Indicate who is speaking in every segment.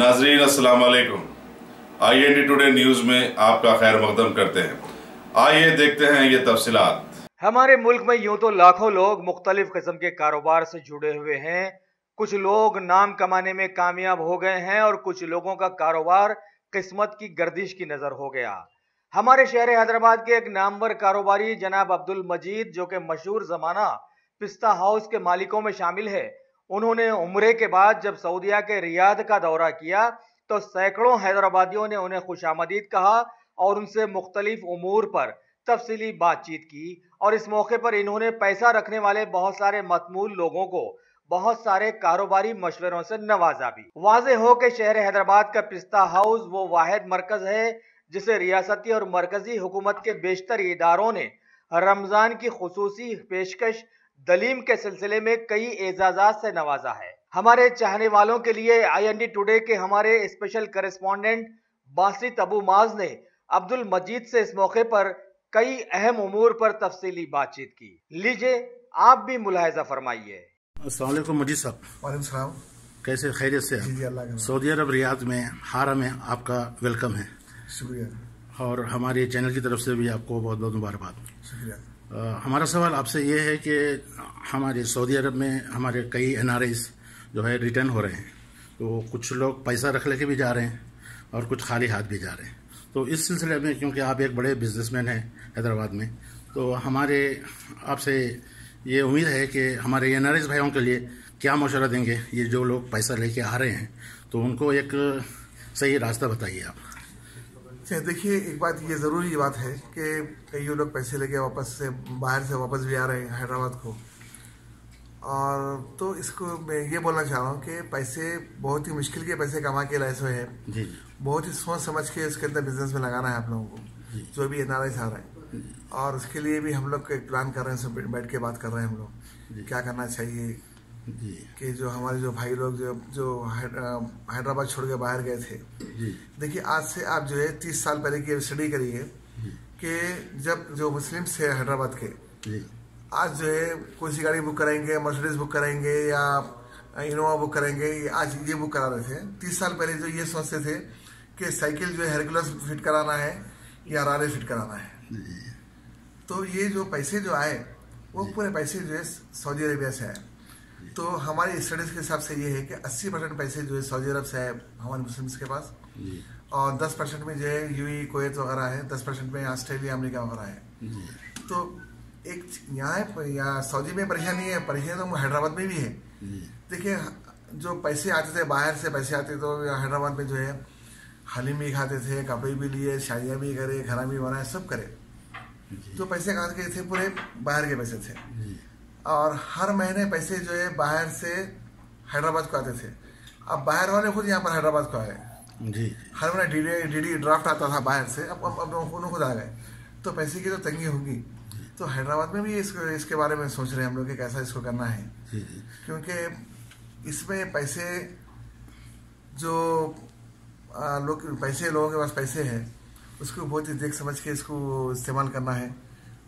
Speaker 1: नाजरीन अस्सलाम वालेकुम। IND टुडे न्यूज में आपका खैर मकदम करते हैं। आइए देखते हैं ये तफसीलात।
Speaker 2: हमारे मुल्क में यूं तो लाखों लोग मुख्तलिफ किस्म के कारोबार से जुड़े हुए हैं। कुछ लोग नाम कमाने में कामयाब हो गए हैं और कुछ लोगों का कारोबार किस्मत की गर्दिश की नजर हो गया। हमारे शहर हैदराबाद के एक नामवर कारोबारी जनाब अब्दुल मजीद, जो कि मशहूर जमाना पिस्ता हाउस के मालिकों में शामिल है, उन्होंने उम्रे के बाद जब सऊदिया के रियाद का दौरा किया तो सैकड़ों हैदराबादियों ने उन्हें खुशामदीद कहा और उनसे मुख्तलिफ उमूर पर तफसीली बातचीत की। और इस मौके पर इन्होंने पैसा रखने वाले बहुत सारे मतमूल लोगों को बहुत सारे कारोबारी मशवरों से नवाजा भी। वाज़ेह हो कि शहर हैदराबाद का पिस्ता हाउस वो वाहिद मरकज है जिसे रियासती और मरकजी हुकूमत के बेशतर इदारों ने रमजान की खुसूसी पेशकश दलीम के सिलसिले में कई एजाजात से नवाजा है। हमारे चाहने वालों के लिए IND टुडे के हमारे स्पेशल करेस्पॉन्डेंट बासित अबू माज ने अब्दुल मजीद से इस मौके पर कई अहम उमूर पर तफसीली बातचीत की। लीजिए आप भी मुलाहिजा फरमाइए।
Speaker 3: अस्सलाम वालेकुम मजीद साहब।
Speaker 4: वालेकुम सलाम।
Speaker 3: कैसे खैरियत से?
Speaker 4: जी अल्लाह का
Speaker 3: सऊदी अरब रियाद में हारा में आपका वेलकम है।
Speaker 4: शुक्रिया।
Speaker 3: और हमारे चैनल की तरफ से भी आपको बहुत बहुत मुबारकबाद।
Speaker 4: शुक्रिया।
Speaker 3: हमारा सवाल आपसे ये है कि हमारे सऊदी अरब में हमारे कई NRIs जो है रिटर्न हो रहे हैं, तो कुछ लोग पैसा रख लेके भी जा रहे हैं और कुछ खाली हाथ भी जा रहे हैं। तो इस सिलसिले में, क्योंकि आप एक बड़े बिजनेसमैन हैं हैदराबाद में, तो हमारे आपसे ये उम्मीद है कि हमारे NRIs भाइयों के लिए क्या मशवरा देंगे। ये जो लोग पैसा लेके आ रहे हैं तो उनको एक सही रास्ता बताइए आप।
Speaker 4: देखिए, एक बात ये ज़रूरी बात है कि कई लोग पैसे लेके बाहर से वापस भी आ रहे हैं हैदराबाद को। और तो इसको मैं ये बोलना चाह रहा हूँ कि पैसे बहुत ही मुश्किल के पैसे कमा के लाए हुए हैं।
Speaker 3: जी।
Speaker 4: बहुत ही सोच समझ के इसके अंदर बिजनेस में लगाना है आप लोगों को, जो भी NRIs आ रहे हैं। और उसके लिए भी हम लोग एक प्लान कर रहे हैं, सब बैठ के बात कर रहे हैं हम लोग क्या करना चाहिए। कि जो हमारे जो भाई लोग जो हैदराबाद छोड़ के बाहर गए थे, देखिए आज से आप जो है 30 साल पहले की स्टडी करिए कि जब जो मुस्लिम थे हैदराबाद के, आज जो है कोई सी गाड़ी बुक कराएंगे, मर्सिडीज बुक कराएंगे या इनोवा बुक करेंगे, आज ये बुक करा रहे थे। 30 साल पहले जो ये सोचते थे कि साइकिल जो है हेरकुलस फिट कराना है या रारे फिट कराना है। तो ये जो पैसे जो आए वो पूरे पैसे जो है सऊदी अरेबिया से आए। तो हमारी स्टडीज के हिसाब से ये है कि 80% पैसे जो है सऊदी अरब से आए हमारे मुस्लिम्स के पास, और 10% में जो है UAE कुवैत वगैरह है, 10% में ऑस्ट्रेलिया अमेरिका वगैरह है। तो एक यहाँ सऊदी में परेशानी है, परेशानी तो हैदराबाद में भी है। देखिए, जो पैसे आते थे बाहर से, पैसे आते तो हैदराबाद में जो है हलीम भी खाते थे, कपड़े भी लिए, शादियाँ भी करे, खाना भी बनाए, सब करे। तो पैसे कहाँ के थे? पूरे बाहर के पैसे थे। और हर महीने पैसे जो है बाहर से हैदराबाद को आते थे। अब बाहर वाले खुद यहाँ पर हैदराबाद को आए जी। हर महीने DD ड्राफ्ट आता था बाहर से, अब उन्होंने खुद आ गए। तो पैसे की तो तंगी होगी। तो हैदराबाद में भी इसके बारे में सोच रहे हैं हम लोग कि कैसा इसको करना है। क्योंकि इसमें पैसे जो लोगों के पास पैसे हैं, उसको बहुत ही देख समझ के इसको इस्तेमाल करना है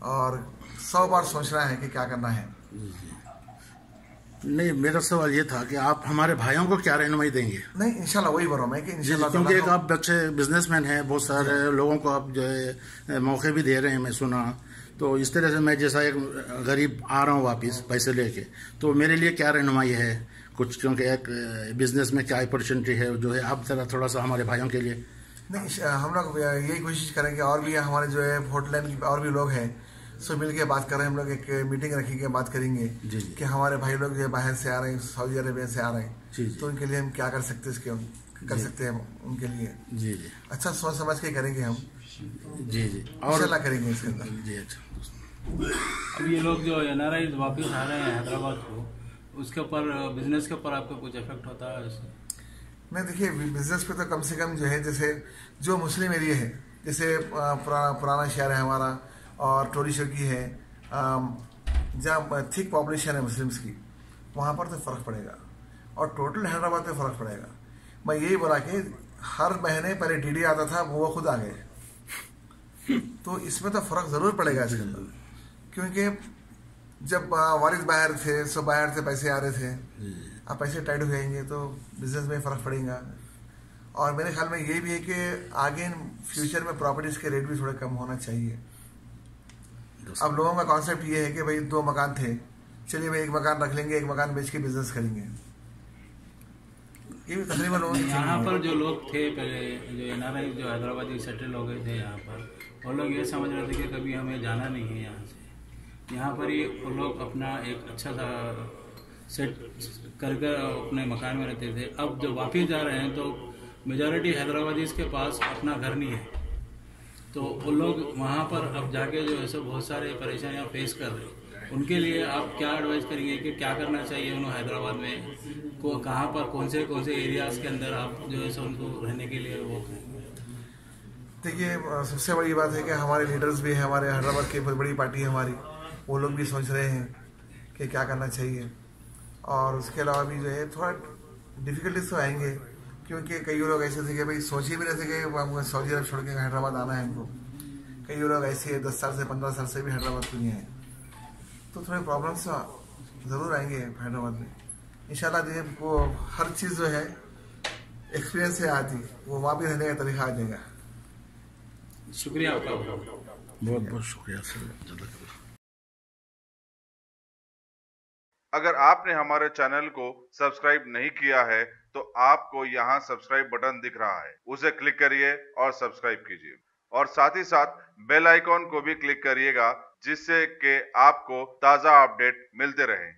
Speaker 4: और 100 बार सोचना है कि क्या करना है।
Speaker 3: नहीं, मेरा सवाल ये था कि आप हमारे भाइयों को क्या रहनुमाई देंगे?
Speaker 4: नहीं, इंशाल्लाह वही बोल रहा हूँ मैं कि इंशाल्लाह,
Speaker 3: क्योंकि एक आप अच्छे बिजनेसमैन हैं, बहुत सारे लोगों को आप जो है मौके भी दे रहे हैं, मैं सुना। तो इस तरह से मैं जैसा एक गरीब आ रहा हूँ वापस पैसे लेके, तो मेरे लिए क्या रहनुमाई है कुछ? क्योंकि एक बिजनेस में क्या अपॉर्चुनिटी है जो है, आप जरा थोड़ा सा हमारे भाइयों के लिए।
Speaker 4: नहीं, हम लोग यही कोशिश करेंगे। और भी हमारे जो है होटलैंड की और भी लोग हैं, सब मिल के बात कर रहे हैं। हम लोग एक मीटिंग रखेंगे, बात करेंगे कि हमारे भाई लोग जो बाहर से आ रहे हैं, सऊदी अरेबिया से आ रहे हैं, तो उनके लिए हम क्या कर सकते हैं, कर सकते हैं उनके लिए। जी। अच्छा सोच समझ के करेंगे हम। जी। और इंशाल्लाह करेंगे इसके अंदर। जी। अच्छा,
Speaker 5: अब ये लोग जो NRI वापस आ रहे हैं हैदराबाद को, उसके ऊपर बिजनेस के ऊपर आपको कुछ इफेक्ट होता है इससे?
Speaker 4: नहीं, देखिए बिजनेस पे तो कम से कम जो है, जैसे जो मुस्लिम एरिया है, जैसे पुराना शहर है हमारा और टोरी चौकी है, जहाँ थिक पॉपुलेशन है मुस्लिम्स की, वहाँ पर तो फ़र्क पड़ेगा। और टोटल हैदराबाद पे फ़र्क पड़ेगा। मैं यही बोला कि हर महीने पहले DD आता था, वो खुद आ गए। तो इसमें तो फ़र्क ज़रूर पड़ेगा इसके अंदर, क्योंकि जब वारिस बाहर थे, सब बाहर से पैसे आ रहे थे, अब पैसे टाइट हो जाएंगे तो बिजनेस में फ़र्क पड़ेगा। और मेरे ख्याल में ये भी है कि आगे फ्यूचर में प्रॉपर्टीज के रेट भी थोड़े कम होना चाहिए। अब लोगों का कॉन्सेप्ट ये है कि भाई 2 मकान थे, चलिए भाई 1 मकान रख लेंगे, 1 मकान बेच के बिजनेस करेंगे। ये भी तकरीबन लोगों की
Speaker 5: यहाँ पर जो लोग थे पहले, जो एनआरआई जो हैदराबादी सेटल हो गए थे यहाँ पर, वो लोग ये समझ रहे थे कि कभी हमें जाना नहीं है यहाँ से। यहाँ पर ही वो लोग अपना एक अच्छा सा सेट कर कर अपने मकान में रहते थे। अब जो वापस जा रहे हैं तो मेजॉरिटी हैदराबादी के पास अपना घर नहीं है, तो वो लोग वहाँ पर अब जाके जो है सो बहुत सारे परेशानियाँ फेस कर रहे हैं। उनके लिए आप क्या एडवाइस करेंगे कि क्या करना चाहिए उन्हें हैदराबाद में, को कहाँ पर कौन से एरियाज के अंदर आप जो है सो उनको रहने के लिए वो करेंगे?
Speaker 4: देखिए, सबसे बड़ी बात है कि हमारे लीडर्स भी हैं, हमारे हैदराबाद की बहुत बड़ी पार्टी है हमारी, वो लोग भी सोच रहे हैं कि क्या करना चाहिए। और उसके अलावा भी जो है थोड़ा डिफिकल्टीज तो आएंगे, क्योंकि कई लोग ऐसे थे कि भाई सोच ही भी रहे थे कि सऊदी अरब छोड़ के हैदराबाद आना है हमको। कई लोग ऐसे 10 साल से 15 साल से भी हैदराबाद में हैं, तो थोड़े प्रॉब्लम्स ज़रूर आएंगे हैदराबाद में। इंशाल्लाह वो हर चीज़ जो है एक्सपीरियंस से आती, वो वहाँ भी रहने का तरीका आ जाएगा।
Speaker 5: शुक्रिया आपका,
Speaker 3: बहुत बहुत शुक्रिया सर।
Speaker 1: अगर आपने हमारे चैनल को सब्सक्राइब नहीं किया है तो आपको यहाँ सब्सक्राइब बटन दिख रहा है, उसे क्लिक करिए और सब्सक्राइब कीजिए, और साथ ही साथ बेल आइकॉन को भी क्लिक करिएगा, जिससे कि आपको ताज़ा अपडेट मिलते रहें।